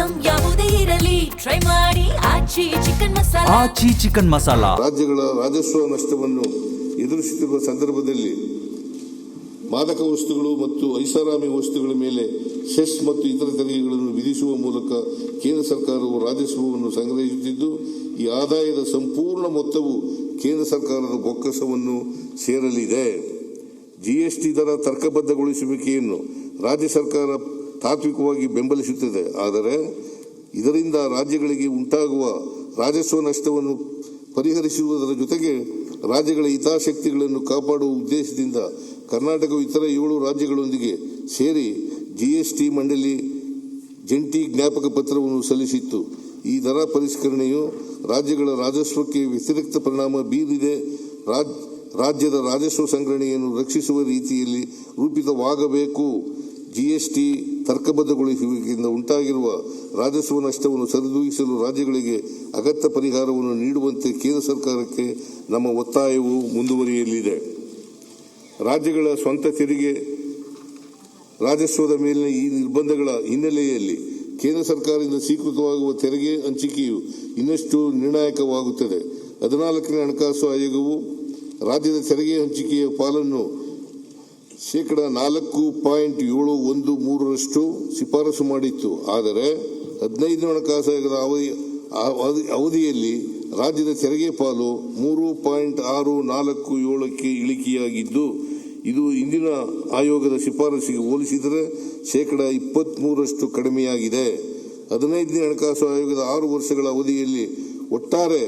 Item ಯಾವುದೇ ಇರಲಿ try ಮಾಡಿ ಆಚಿ ಚಿಕನ್ ಮಸಾಲಾ. ರಾಜ್ಯಗಳ ರಾಜಸ್ವ ನಷ್ಟವನ್ನು ಎದುರಿಸುತ್ತಿರುವ ಸಂದರ್ಭದಲ್ಲಿ ಮಾದಕ ವಸ್ತುಗಳು ಮತ್ತು ಐಷಾರಾಮಿ ವಸ್ತುಗಳ ಮೇಲೆ ಸೆಸ್ ಮತ್ತು ಇತರ ತೆರಿಗೆಗಳನ್ನು ವಿಧಿಸುವ ಮೂಲಕ ಕೇಂದ್ರ ಸರ್ಕಾರವು ರಾಜಸ್ವವನ್ನು ಸಂಗ್ರಹಿಸುತ್ತಿದ್ದು, ಈ ಆದಾಯದ ಸಂಪೂರ್ಣ ಮೊತ್ತವು ಕೇಂದ್ರ ಸರ್ಕಾರದ ಬೊಕ್ಕಸವನ್ನು ಸೇರಲಿದೆ. ಜಿಎಸ್ಟಿ ದರ ತರ್ಕಬದ್ಧಗೊಳಿಸುವಿಕೆಯನ್ನು ರಾಜ್ಯ ಸರ್ಕಾರ ತಾತ್ವಿಕವಾಗಿ ಬೆಂಬಲಿಸುತ್ತದೆ. ಆದರೆ ಇದರಿಂದ ರಾಜ್ಯಗಳಿಗೆ ಉಂಟಾಗುವ ರಾಜಸ್ವ ನಷ್ಟವನ್ನು ಪರಿಹರಿಸುವುದರ ಜೊತೆಗೆ ರಾಜ್ಯಗಳ ಹಿತಾಸಕ್ತಿಗಳನ್ನು ಕಾಪಾಡುವ ಉದ್ದೇಶದಿಂದ ಕರ್ನಾಟಕವು ಇತರ 7 ರಾಜ್ಯಗಳೊಂದಿಗೆ ಸೇರಿ ಜಿಎಸ್ಟಿ ಮಂಡಳಿ ಜಂಟಿ ಜ್ಞಾಪಕ ಪತ್ರವನ್ನು ಸಲ್ಲಿಸಿತ್ತು. ಈ ದರ ಪರಿಷ್ಕರಣೆಯು ರಾಜ್ಯಗಳ ರಾಜಸ್ವಕ್ಕೆ ವ್ಯತಿರಿಕ್ತ ಪರಿಣಾಮ ಬೀರಿದೆ. ರಾಜ್ಯದ ರಾಜಸ್ವ ಸಂಗ್ರಹಣೆಯನ್ನು ರಕ್ಷಿಸುವ ರೀತಿಯಲ್ಲಿ ರೂಪಿತವಾಗಬೇಕು. ಜಿಎಸ್ಟಿ ತರ್ಕಬದ್ಧಗೊಳಿಸುವಿಕೆಯಿಂದ ಉಂಟಾಗಿರುವ ರಾಜಸ್ವ ನಷ್ಟವನ್ನು ಸರಿದೂಗಿಸಲು ರಾಜ್ಯಗಳಿಗೆ ಅಗತ್ಯ ಪರಿಹಾರವನ್ನು ನೀಡುವಂತೆ ಕೇಂದ್ರ ಸರ್ಕಾರಕ್ಕೆ ನಮ್ಮ ಒತ್ತಾಯವು ಮುಂದುವರಿಯಲಿದೆ. ರಾಜ್ಯಗಳ ಸ್ವಂತ ತೆರಿಗೆ ರಾಜಸ್ವದ ಮೇಲಿನ ಈ ನಿರ್ಬಂಧಗಳ ಹಿನ್ನೆಲೆಯಲ್ಲಿ ಕೇಂದ್ರ ಸರ್ಕಾರದಿಂದ ಸ್ವೀಕೃತವಾಗುವ ತೆರಿಗೆ ಹಂಚಿಕೆಯು ಇನ್ನಷ್ಟು ನಿರ್ಣಾಯಕವಾಗುತ್ತದೆ. 14ನೇ ಹಣಕಾಸು ಆಯೋಗವು ರಾಜ್ಯದ ತೆರಿಗೆ ಹಂಚಿಕೆಯ ಪಾಲನ್ನು ,4.713% ಶಿಫಾರಸು ಮಾಡಿತ್ತು. ಆದರೆ 15ನೇ ಹಣಕಾಸು ಆಯೋಗದ ಅವಧಿಯಲ್ಲಿ ರಾಜ್ಯದ ತೆರಿಗೆ ಪಾಲು 3.647ಕ್ಕೆ ಇಳಿಕೆಯಾಗಿದ್ದು, ಇದು ಹಿಂದಿನ ಆಯೋಗದ ಶಿಫಾರಸಿಗೆ ಹೋಲಿಸಿದರೆ ,23% ಕಡಿಮೆಯಾಗಿದೆ. 15ನೇ ಹಣಕಾಸು ಆಯೋಗದ 6 ವರ್ಷಗಳ ಅವಧಿಯಲ್ಲಿ ಒಟ್ಟಾರೆ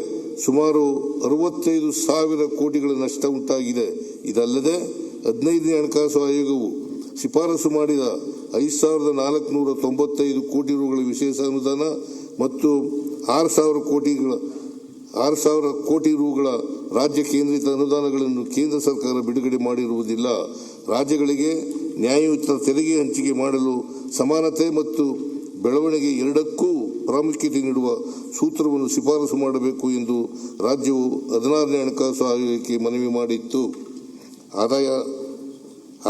ಸುಮಾರು 65,000 ಕೋಟಿಗಳ ನಷ್ಟ ಉಂಟಾಗಿದೆ. ಇದಲ್ಲದೆ 15ನೇ ಹಣಕಾಸು ಆಯೋಗವು ಶಿಫಾರಸು ಮಾಡಿದ 5,495 ಕೋಟಿ ರುಗಳ ವಿಶೇಷ ಅನುದಾನ ಮತ್ತು 6,000 ಕೋಟಿ ರುಗಳ ರಾಜ್ಯ ಕೇಂದ್ರಿತ ಅನುದಾನಗಳನ್ನು ಕೇಂದ್ರ ಸರ್ಕಾರ ಬಿಡುಗಡೆ ಮಾಡಿರುವುದಿಲ್ಲ. ರಾಜ್ಯಗಳಿಗೆ ನ್ಯಾಯಯುತ ತೆರಿಗೆ ಹಂಚಿಕೆ ಮಾಡಲು ಸಮಾನತೆ ಮತ್ತು ಬೆಳವಣಿಗೆ ಎರಡಕ್ಕೂ ಪ್ರಾಮುಖ್ಯತೆ ನೀಡುವ ಸೂತ್ರವನ್ನು ಶಿಫಾರಸು ಮಾಡಬೇಕು ಎಂದು ರಾಜ್ಯವು 16ನೇ ಹಣಕಾಸು ಆಯೋಗಕ್ಕೆ ಮನವಿ ಮಾಡಿತ್ತು.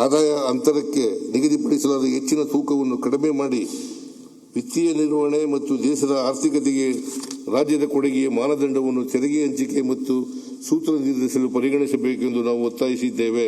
ಆದಾಯ ಅಂತರಕ್ಕೆ ನಿಗದಿಪಡಿಸಲಾದ ಹೆಚ್ಚಿನ ತೂಕವನ್ನು ಕಡಿಮೆ ಮಾಡಿ ವಿತ್ತೀಯ ನಿರ್ವಹಣೆ ಮತ್ತು ದೇಶದ ಆರ್ಥಿಕತೆಗೆ ರಾಜ್ಯದ ಕೊಡುಗೆಯ ಮಾನದಂಡವನ್ನು ತೆರಿಗೆ ಹಂಚಿಕೆ ಮತ್ತು ಸೂತ್ರ ನಿರ್ಧರಿಸಲು ಪರಿಗಣಿಸಬೇಕೆಂದು ನಾವು ಒತ್ತಾಯಿಸಿದ್ದೇವೆ.